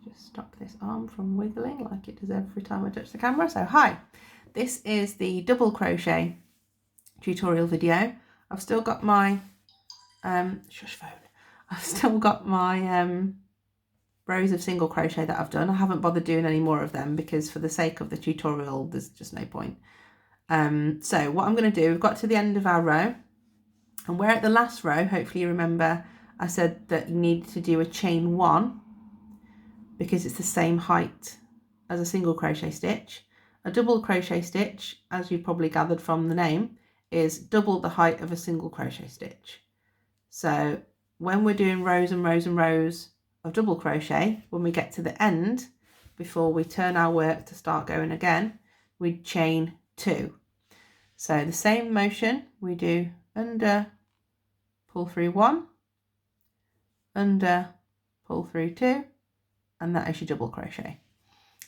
just stop this arm from wiggling like it does every time I touch the camera. So hi, this is the double crochet tutorial video. I've still got my shush phone. I've still got my rows of single crochet that I've done. I haven't bothered doing any more of them because for the sake of the tutorial there's just no point. So what I'm going to do, we've got to the end of our row and we're at the last row. Hopefully you remember I said that you need to do a chain 1 because it's the same height as a single crochet stitch. A double crochet stitch, as you probably gathered from the name, is double the height of a single crochet stitch. So when we're doing rows and rows and rows of double crochet, when we get to the end, before we turn our work to start going again, we chain 2. So the same motion, we do under, pull through 1, under, pull through 2, and that is your double crochet.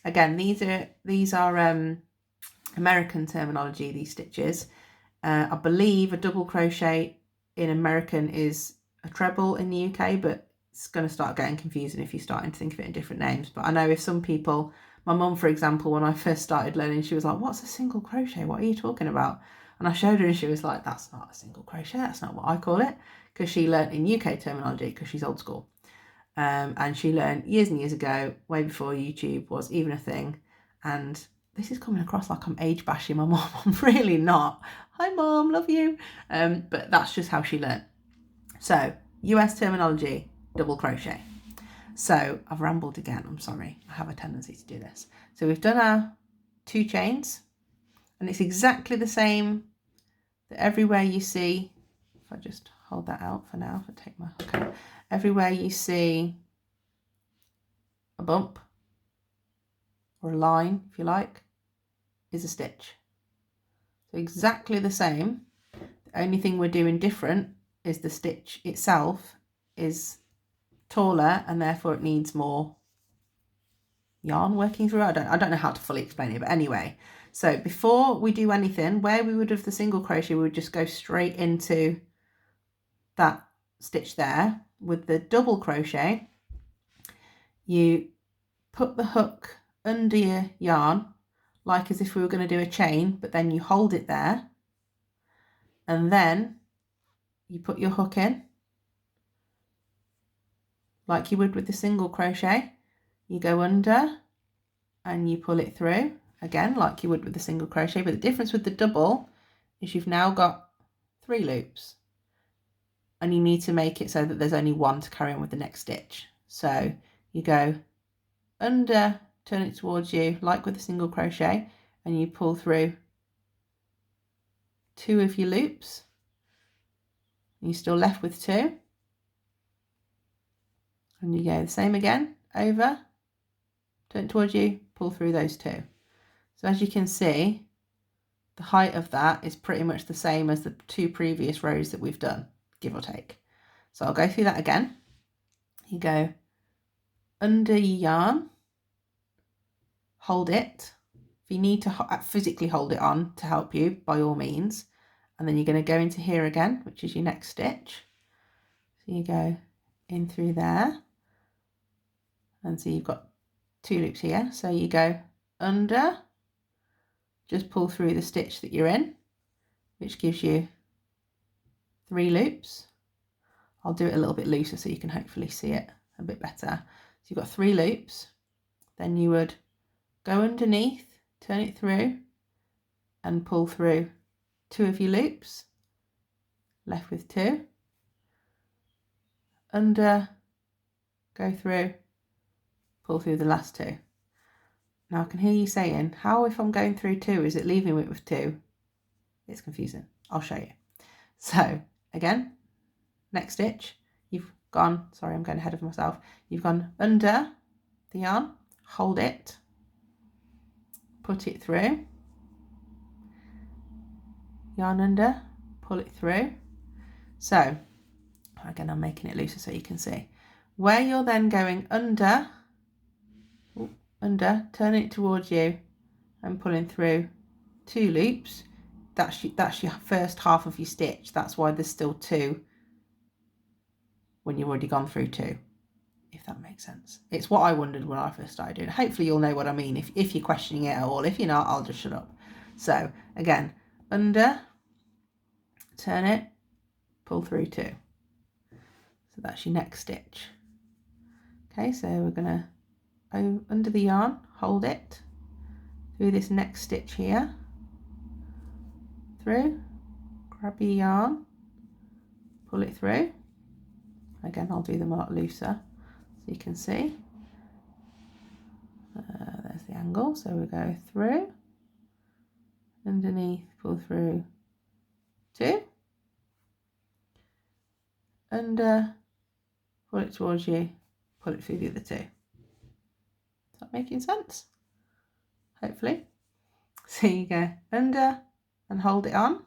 Again, these are American terminology, these stitches. I believe a double crochet in American is a treble in the UK, but it's going to start getting confusing if you're starting to think of it in different names. But I know if some people, my mum, for example, when I first started learning, she was like, what's a single crochet? What are you talking about? And I showed her and she was like, that's not a single crochet. That's not what I call it. Because she learnt in UK terminology because she's old school. And she learned years and years ago, way before YouTube was even a thing. And this is coming across like I'm age bashing my mum. I'm really not. Hi mum, love you. But that's just how she learned. So US terminology, double crochet. So I've rambled again, I'm sorry. I have a tendency to do this. So we've done our 2 chains and it's exactly the same that everywhere you see, if I just hold that out for now, if I take my hook out, everywhere you see a bump or a line, if you like, is a stitch. So exactly the same. The only thing we're doing different is the stitch itself is taller and therefore it needs more yarn working through. I don't know how to fully explain it, but anyway. So before we do anything, where we would have the single crochet, we would just go straight into that stitch there. With the double crochet, you put the hook under your yarn like as if we were going to do a chain, but then you hold it there and then you put your hook in like you would with the single crochet. You go under and you pull it through again like you would with the single crochet, but the difference with the double is you've now got 3 loops and you need to make it so that there's only 1 to carry on with the next stitch. So you go under, turn it towards you like with a single crochet, and you pull through 2 of your loops. You're still left with 2, and you go the same again, over, turn it towards you, pull through those 2. So as you can see, the height of that is pretty much the same as the 2 previous rows that we've done, give or take. So I'll go through that again. You go under your yarn, hold it. If you need to physically hold it on to help you, by all means. And then you're going to go into here again, which is your next stitch. So you go in through there. And so you've got 2 loops here. So you go under, just pull through the stitch that you're in, which gives you 3 loops. I'll do it a little bit looser so you can hopefully see it a bit better. So you've got 3 loops. Then you would go underneath, turn it through and pull through 2 of your loops, left with 2, under, go through, pull through the last 2. Now I can hear you saying, how if I'm going through 2, is it leaving it with 2? It's confusing. I'll show you. So again, next stitch, you've gone, sorry, I'm going ahead of myself. You've gone under the yarn, hold it, put it through, yarn under, pull it through. So again, I'm making it looser so you can see. Where you're then going under, turning it towards you and pulling through 2 loops, that's your first half of your stitch. That's why there's still 2 when you've already gone through 2, if that makes makes sense. It's what I wondered when I first started doing it. Hopefully you'll know what I mean if you're questioning it at all. If you're not, I'll just shut up. So again, under, turn it, pull through 2. So that's your next stitch. Okay, so we're going to, under the yarn, hold it through this next stitch here, through, grab your yarn, pull it through. Again, I'll do them a lot looser so you can see. There's the angle, so we go through, underneath, pull through 2, under, pull it towards you, pull it through the other 2. Is that making sense? Hopefully. So you go under and hold it on,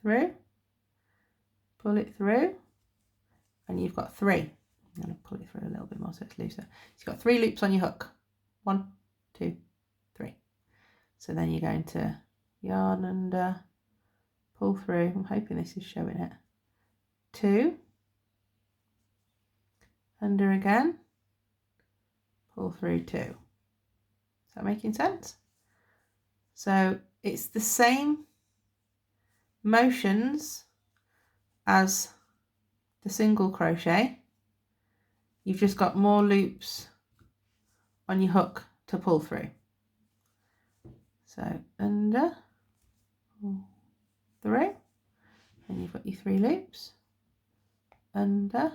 through, pull it through, and you've got 3. I'm going to pull it through a little bit more so it's looser. So you've got 3 loops on your hook. 1, 2, 3. So then you're going to yarn under, pull through. I'm hoping this is showing it. 2, under again, pull through 2. Is that making sense? So it's the same motions as the single crochet. You've just got more loops on your hook to pull through. So under, pull through, and you've got your 3 loops, under,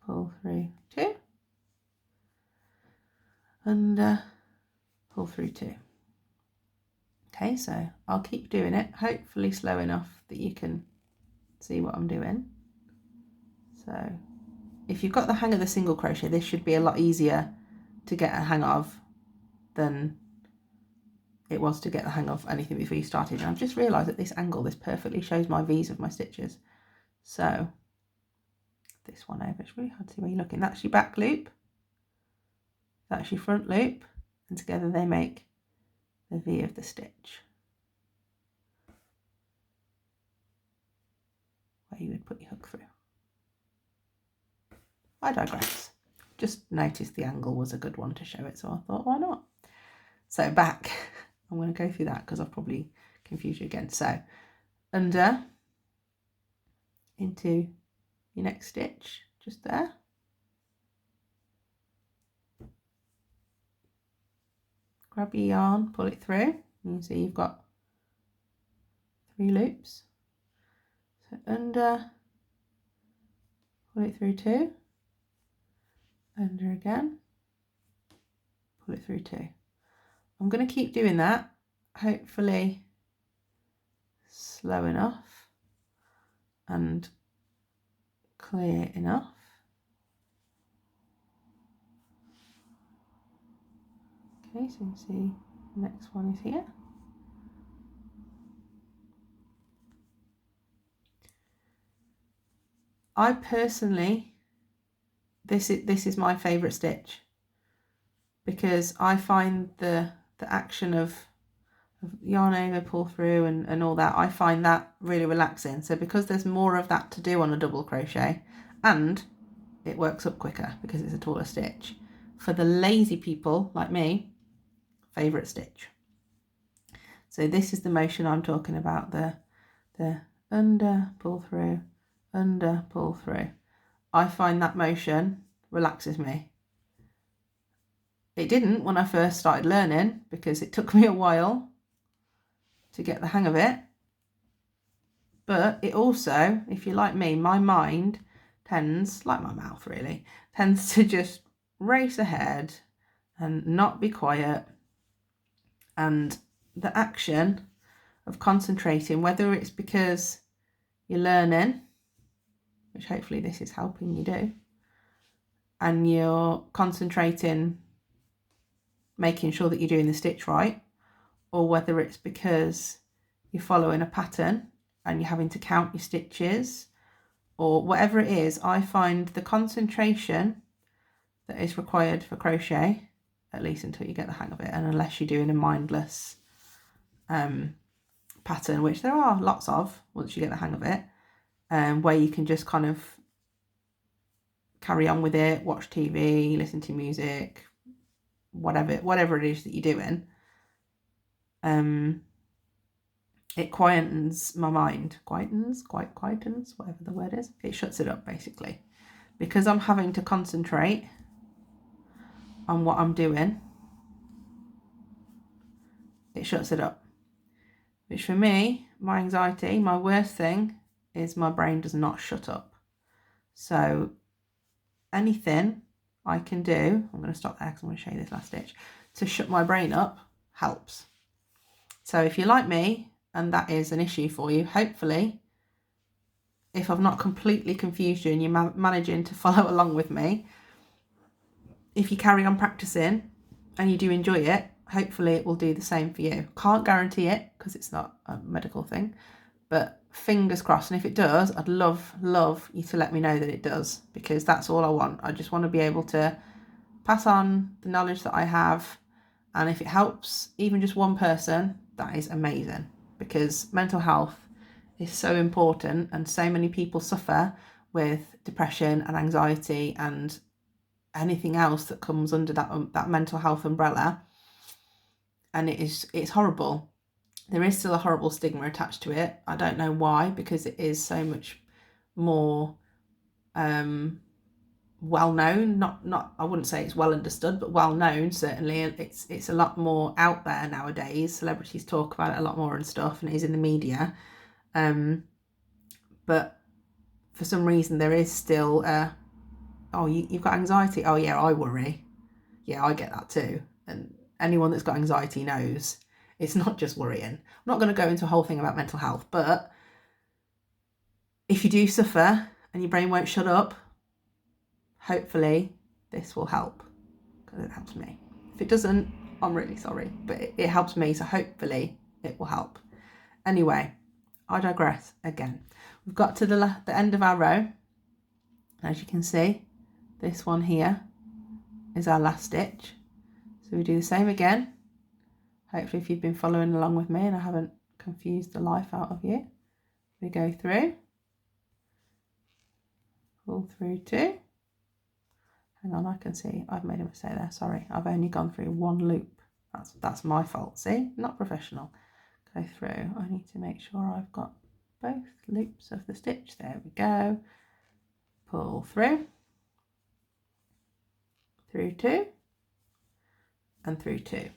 pull through 2, under, pull through 2. Okay, so I'll keep doing it, hopefully slow enough that you can see what I'm doing. So if you've got the hang of the single crochet, this should be a lot easier to get a hang of than it was to get the hang of anything before you started. And I've just realised at this angle, this perfectly shows my V's of my stitches. So this one over, it's really hard to see where you're looking. That's your back loop, that's your front loop, and together they make the V of the stitch, where you would put your hook through. I digress. Just noticed the angle was a good one to show it, so I thought, why not? So back, I'm going to go through that because I've probably confused you again. So under, into your next stitch, just there. Grab your yarn, pull it through. You can see you've got 3 loops. So under, pull it through 2, under again, pull it through 2. I'm going to keep doing that, hopefully slow enough and clear enough. Okay, so you can see the next one is here. I personally, this is my favourite stitch because I find the action of yarn over, pull through and all that, I find that really relaxing. So because there's more of that to do on a double crochet, and it works up quicker because it's a taller stitch, for the lazy people like me, favourite stitch. So this is the motion I'm talking about, the under, pull through, under, pull through. I find that motion relaxes me. It didn't when I first started learning because it took me a while to get the hang of it. But it also, if you're like me, my mind tends, like my mouth really, tends to just race ahead and not be quiet. And the action of concentrating, whether it's because you're learning, which hopefully this is helping you do, and you're concentrating, making sure that you're doing the stitch right, or whether it's because you're following a pattern and you're having to count your stitches, or whatever it is, I find the concentration that is required for crochet, at least until you get the hang of it, and unless you're doing a mindless pattern, which there are lots of once you get the hang of it, where you can just kind of carry on with it, watch TV, listen to music, whatever it is that you're doing, it quietens my mind. Quietens, whatever the word is. It shuts it up, basically. Because I'm having to concentrate on what I'm doing, it shuts it up. Which for me, my anxiety, my worst thing is my brain does not shut up. So anything I can do, I'm going to stop there because I'm going to show you this last stitch, to shut my brain up helps. So if you're like me and that is an issue for you, hopefully, if I've not completely confused you and you're managing to follow along with me, if you carry on practicing and you do enjoy it, hopefully it will do the same for you. Can't guarantee it because it's not a medical thing, but fingers crossed. And if it does, I'd love you to let me know that it does, because that's all I want. I just want to be able to pass on the knowledge that I have. And if it helps even just one person, that is amazing, because mental health is so important and so many people suffer with depression and anxiety and anything else that comes under that mental health umbrella. And it's horrible. There is still a horrible stigma attached to it. I don't know why, because it is so much more well known. Not I wouldn't say it's well understood, but well known certainly. It's a lot more out there nowadays. Celebrities talk about it a lot more and stuff, and it is in the media. But for some reason there is still oh, you've got anxiety. Oh yeah, I worry. Yeah, I get that too. And anyone that's got anxiety knows it's not just worrying. I'm not going to go into a whole thing about mental health, but if you do suffer and your brain won't shut up, hopefully this will help, because it helps me. If it doesn't, I'm really sorry, but it helps me, so hopefully it will help. Anyway, I digress again. We've got to the end of our row. As you can see, this one here is our last stitch. So we do the same again. Hopefully if you've been following along with me and I haven't confused the life out of you. We go through, pull through 2. Hang on, I can see I've made a mistake there. Sorry, I've only gone through 1 loop. That's my fault. See, not professional. Go through. I need to make sure I've got both loops of the stitch. There we go. Pull through 2, and through 2.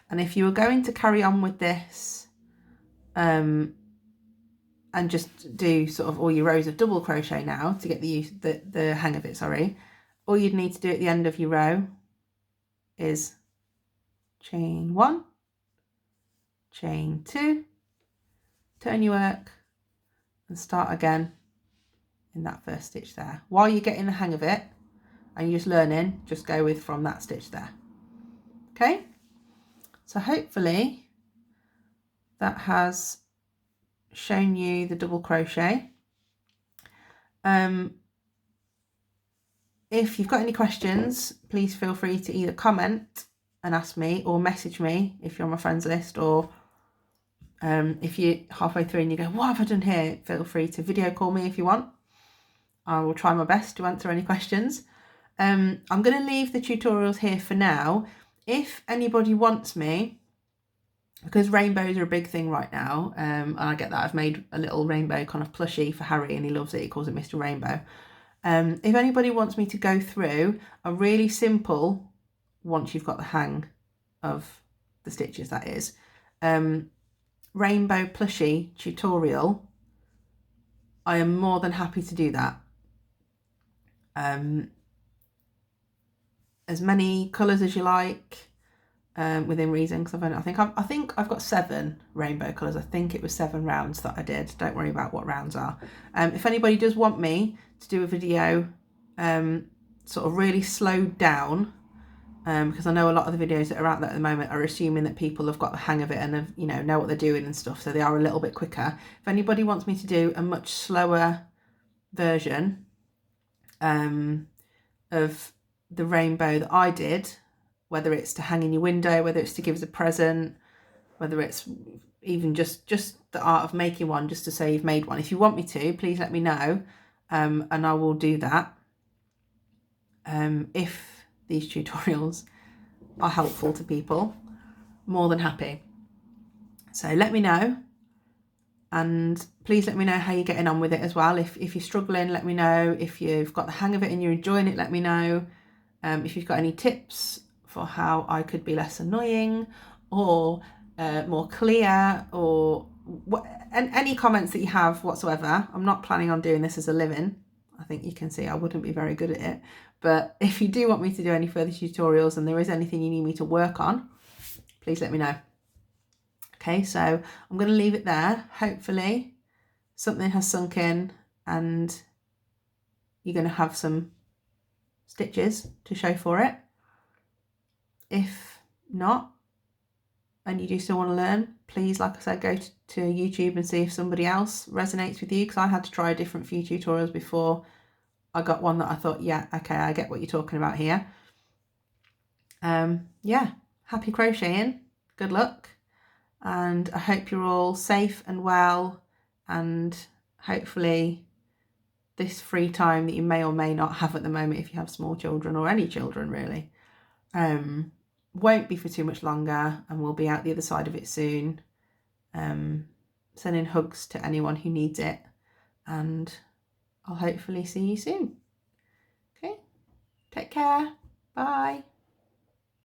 And if you were going to carry on with this and just do sort of all your rows of double crochet now to get the hang of it, sorry, all you'd need to do at the end of your row is chain 1, chain 2, turn your work and start again in that first stitch there. While you're getting the hang of it and you're just learning, just go with from that stitch there. Okay, so hopefully that has shown you the double crochet. If you've got any questions, please feel free to either comment and ask me, or message me if you're on my friends list, or if you're halfway through and you go, what have I done here? Feel free to video call me if you want. I will try my best to answer any questions. I'm going to leave the tutorials here for now. If anybody wants me, because rainbows are a big thing right now, and I get that. I've made a little rainbow kind of plushie for Harry and he loves it. He calls it Mr. Rainbow. If anybody wants me to go through a really simple, once you've got the hang of the stitches, that is, rainbow plushie tutorial, I am more than happy to do that. As many colours as you like, within reason, because I think I've got 7 rainbow colours. I think it was 7 rounds that I did. Don't worry about what rounds are. If anybody does want me to do a video sort of really slowed down, because I know a lot of the videos that are out there at the moment are assuming that people have got the hang of it and have, know what they're doing and stuff, so they are a little bit quicker. If anybody wants me to do a much slower version of the rainbow that I did, whether it's to hang in your window, whether it's to give as a present, whether it's even just the art of making one, just to say you've made one. If you want me to, please let me know, and I will do that. if these tutorials are helpful to people, more than happy. So let me know, and please let me know how you're getting on with it as well. If you're struggling, let me know. If you've got the hang of it and you're enjoying it, let me know. If you've got any tips for how I could be less annoying or more clear, or any comments that you have whatsoever. I'm not planning on doing this as a living. I think you can see I wouldn't be very good at it. But if you do want me to do any further tutorials and there is anything you need me to work on, please let me know. Okay, so I'm going to leave it there. Hopefully something has sunk in and you're going to have some stitches to show for it. If not, and you do still want to learn, please, like I said, go to YouTube and see if somebody else resonates with you, because I had to try a different few tutorials before I got one that I thought, yeah, okay, I get what you're talking about here. Yeah, happy crocheting, good luck, and I hope you're all safe and well, and hopefully this free time that you may or may not have at the moment, if you have small children or any children really, won't be for too much longer, and we'll be out the other side of it soon. Sending hugs to anyone who needs it, and I'll hopefully see you soon. Okay, take care, bye.